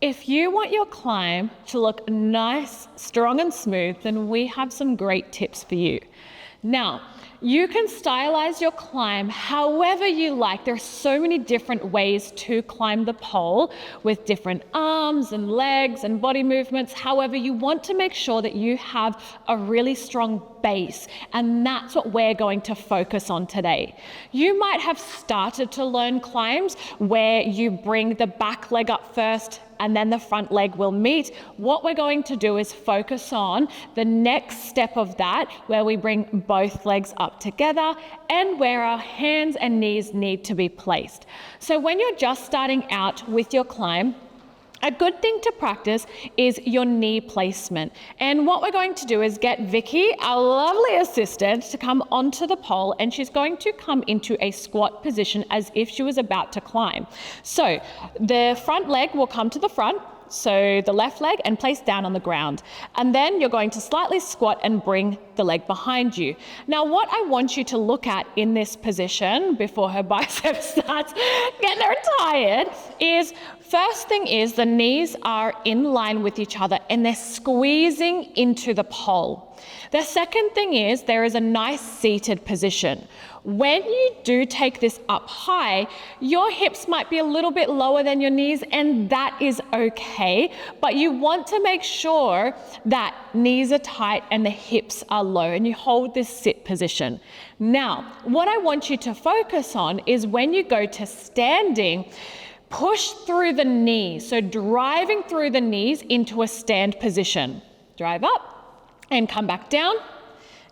If you want your climb to look nice, strong and smooth, then we have some great tips for you. Now, you can stylize your climb however you like. There are so many different ways to climb the pole with different arms and legs and body movements. However, you want to make sure that you have a really strong base, and that's what we're going to focus on today. You might have started to learn climbs where you bring the back leg up first and then the front leg will meet. What we're going to do is focus on the next step of that, where we bring both legs up together and where our hands and knees need to be placed. So when you're just starting out with your climb, a good thing to practice is your knee placement. And what we're going to do is get Vicky, our lovely assistant, to come onto the pole, and she's going to come into a squat position as if she was about to climb. So the front leg will come to the front, so the left leg, and place down on the ground. And then you're going to slightly squat and bring the leg behind you. Now, what I want you to look at in this position before her bicep starts getting her tired is, first thing is the knees are in line with each other and they're squeezing into the pole. The second thing is there is a nice seated position. When you do take this up high, your hips might be a little bit lower than your knees, and that is okay, but you want to make sure that knees are tight and the hips are low, and you hold this sit position. Now, what I want you to focus on is when you go to standing, push through the knees, so driving through the knees into a stand position. Drive up and come back down,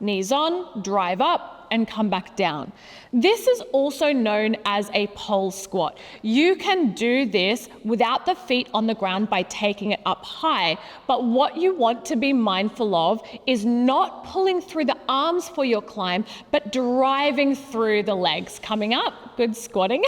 knees on, drive up, and come back down. This is also known as a pole squat. You can do this without the feet on the ground by taking it up high, but what you want to be mindful of is not pulling through the arms for your climb, but driving through the legs. Coming up, good squatting.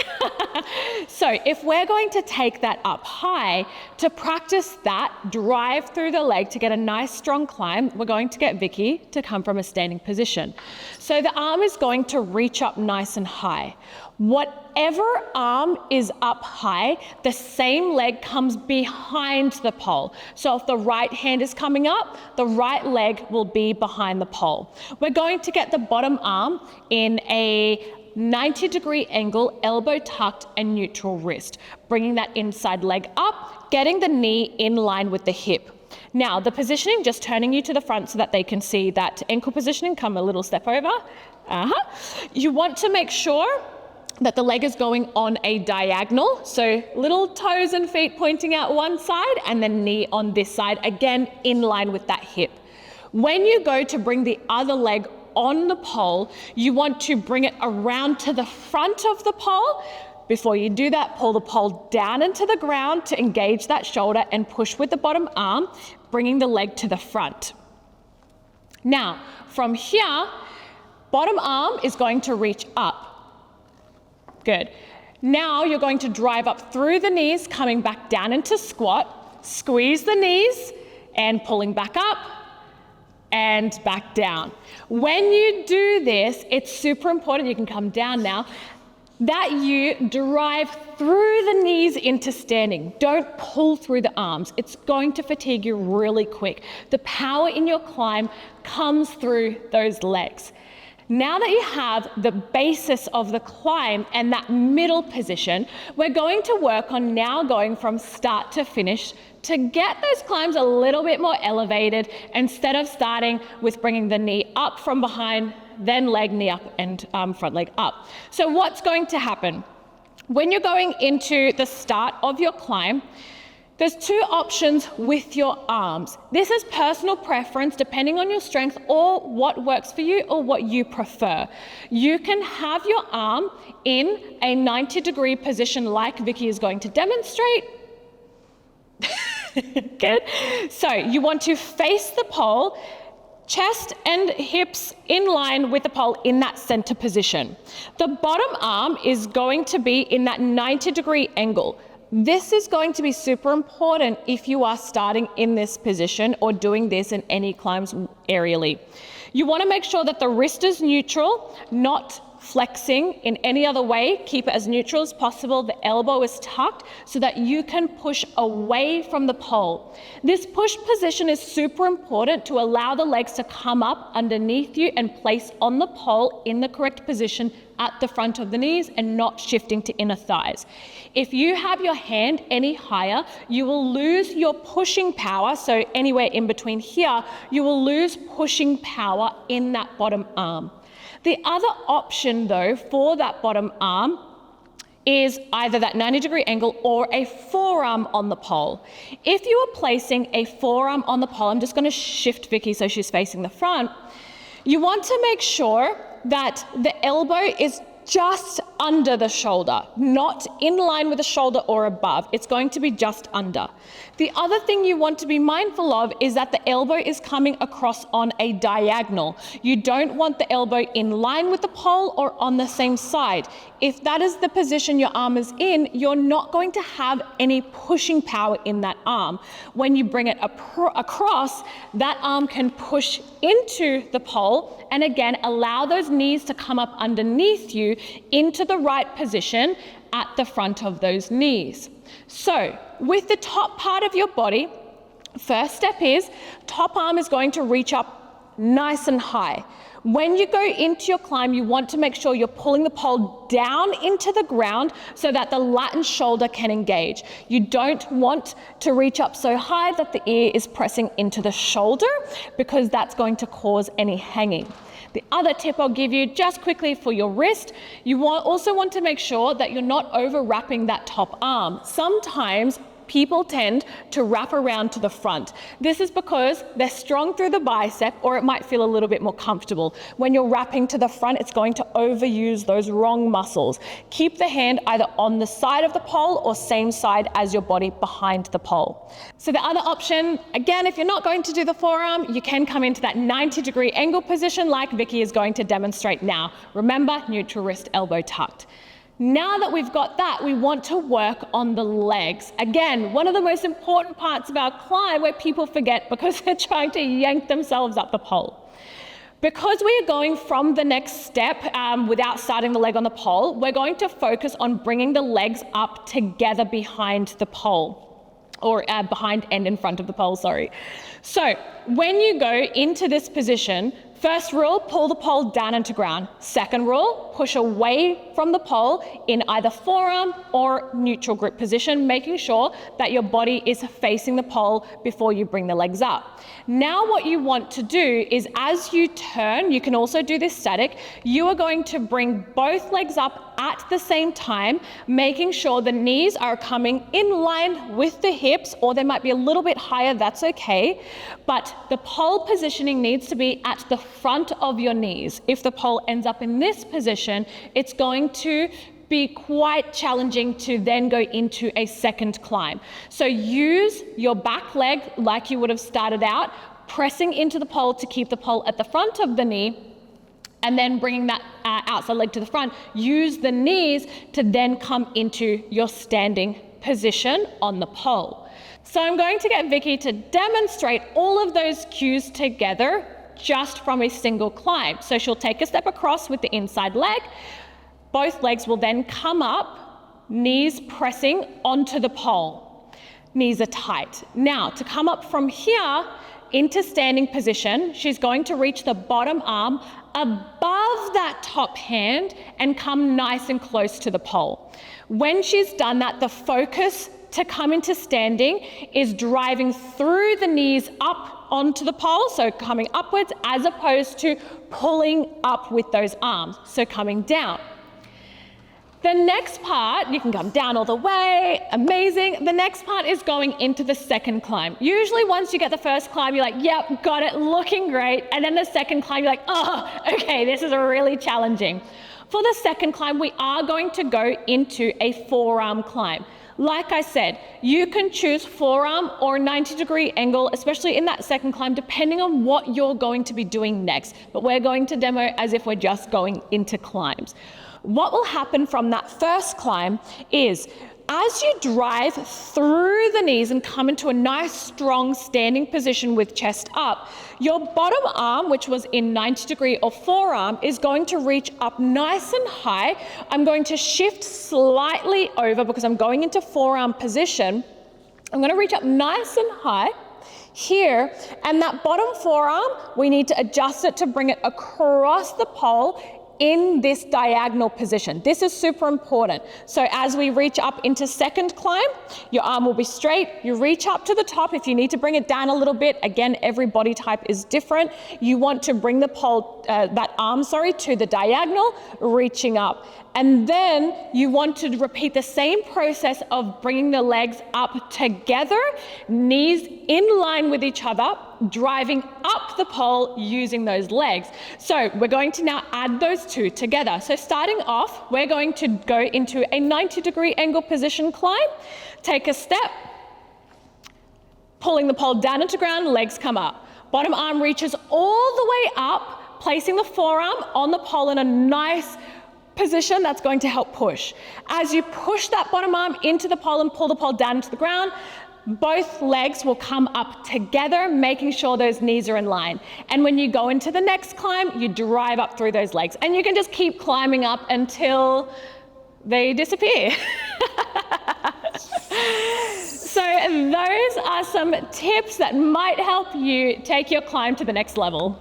So if we're going to take that up high, to practice that, drive through the leg to get a nice strong climb, we're going to get Vicky to come from a standing position. So the arm is going to reach up nice and high. Whatever arm is up high, the same leg comes behind the pole. So if the right hand is coming up, the right leg will be behind the pole. We're going to get the bottom arm in a 90-degree angle, elbow tucked and neutral wrist, bringing that inside leg up, getting the knee in line with the hip. Now, the positioning, just turning you to the front so that they can see that ankle positioning, come a little step over. You want to make sure that the leg is going on a diagonal, so little toes and feet pointing out one side and then knee on this side, again in line with that hip. When you go to bring the other leg on the pole, you want to bring it around to the front of the pole. Before you do that, pull the pole down into the ground to engage that shoulder and push with the bottom arm, bringing the leg to the front. Now, from here, bottom arm is going to reach up. Good. Now you're going to drive up through the knees, coming back down into squat, squeeze the knees and pulling back up and back down. When you do this, it's super important, you can come down now, that you drive through the knees into standing. Don't pull through the arms. It's going to fatigue you really quick. The power in your climb comes through those legs. Now that you have the basis of the climb and that middle position, we're going to work on now going from start to finish to get those climbs a little bit more elevated, instead of starting with bringing the knee up from behind, then leg, knee up, and front leg up. So what's going to happen? When you're going into the start of your climb, there's two options with your arms. This is personal preference depending on your strength or what works for you or what you prefer. You can have your arm in a 90-degree position like Vicky is going to demonstrate. Good. So you want to face the pole, chest and hips in line with the pole in that center position. The bottom arm is going to be in that 90-degree angle. This is going to be super important if you are starting in this position or doing this in any climbs aerially. You want to make sure that the wrist is neutral, not flexing in any other way. Keep it as neutral as possible. The elbow is tucked so that you can push away from the pole. This push position is super important to allow the legs to come up underneath you and place on the pole in the correct position at the front of the knees and not shifting to inner thighs. If you have your hand any higher, you will lose your pushing power. So anywhere in between here, you will lose pushing power in that bottom arm. The other option though for that bottom arm is either that 90-degree angle or a forearm on the pole. If you are placing a forearm on the pole, I'm just going to shift Vicky so she's facing the front. You want to make sure that the elbow is just under the shoulder, not in line with the shoulder or above. It's going to be just under. The other thing you want to be mindful of is that the elbow is coming across on a diagonal. You don't want the elbow in line with the pole or on the same side. If that is the position your arm is in, you're not going to have any pushing power in that arm. When you bring it across, that arm can push into the pole and again, allow those knees to come up underneath you into the right position at the front of those knees. So with the top part of your body, first step is top arm is going to reach up nice and high. When you go into your climb, you want to make sure you're pulling the pole down into the ground so that the lat and shoulder can engage. You don't want to reach up so high that the ear is pressing into the shoulder because that's going to cause any hanging. The other tip I'll give you just quickly for your wrist, you also want to make sure that you're not over wrapping that top arm. Sometimes people tend to wrap around to the front. This is because they're strong through the bicep, or it might feel a little bit more comfortable. When you're wrapping to the front, it's going to overuse those wrong muscles. Keep the hand either on the side of the pole or same side as your body behind the pole. So the other option, again, if you're not going to do the forearm, you can come into that 90-degree angle position like Vicky is going to demonstrate now. Remember, neutral wrist, elbow tucked. Now that we've got that, we want to work on the legs. Again, one of the most important parts of our climb where people forget because they're trying to yank themselves up the pole. Because we are going from the next step without starting the leg on the pole, we're going to focus on bringing the legs up together behind the pole, or behind and in front of the pole, sorry. So when you go into this position, first rule, pull the pole down into ground. Second rule, push away from the pole in either forearm or neutral grip position, making sure that your body is facing the pole before you bring the legs up. Now what you want to do is as you turn, you can also do this static, you are going to bring both legs up at the same time, making sure the knees are coming in line with the hips, or they might be a little bit higher, that's okay. But the pole positioning needs to be at the front of your knees. If the pole ends up in this position, it's going to be quite challenging to then go into a second climb. So use your back leg like you would have started out, pressing into the pole to keep the pole at the front of the knee, and then bringing that outside leg to the front. Use the knees to then come into your standing position on the pole. So I'm going to get Vicky to demonstrate all of those cues together just from a single climb. So she'll take a step across with the inside leg. Both legs will then come up, knees pressing onto the pole. Knees are tight. Now, to come up from here into standing position, she's going to reach the bottom arm above that top hand and come nice and close to the pole. When she's done that, the focus to come into standing is driving through the knees up onto the pole, so coming upwards, as opposed to pulling up with those arms, so coming down. The next part, you can come down all the way, amazing. The next part is going into the second climb. Usually once you get the first climb, you're like, yep, got it, looking great. And then the second climb, you're like, oh, okay, this is really challenging. For the second climb, we are going to go into a forearm climb. Like I said, you can choose forearm or 90-degree angle, especially in that second climb, depending on what you're going to be doing next. But we're going to demo as if we're just going into climbs. What will happen from that first climb is as you drive through the knees and come into a nice, strong standing position with chest up, your bottom arm, which was in 90-degree or forearm, is going to reach up nice and high. I'm going to shift slightly over because I'm going into forearm position. I'm going to reach up nice and high here, and that bottom forearm, we need to adjust it to bring it across the pole in this diagonal position. This is super important. So as we reach up into second climb, your arm will be straight. You reach up to the top. If you need to bring it down a little bit, again, every body type is different. You want to bring the pole, that arm, to the diagonal, reaching up. And then you want to repeat the same process of bringing the legs up together, knees in line with each other, driving up the pole using those legs. So we're going to now add those two together. So starting off, we're going to go into a 90-degree angle position climb. Take a step, pulling the pole down into ground, legs come up. Bottom arm reaches all the way up, placing the forearm on the pole in a nice position that's going to help push. As you push that bottom arm into the pole and pull the pole down into the ground, both legs will come up together, making sure those knees are in line. And when you go into the next climb, you drive up through those legs. And you can just keep climbing up until they disappear. So those are some tips that might help you take your climb to the next level.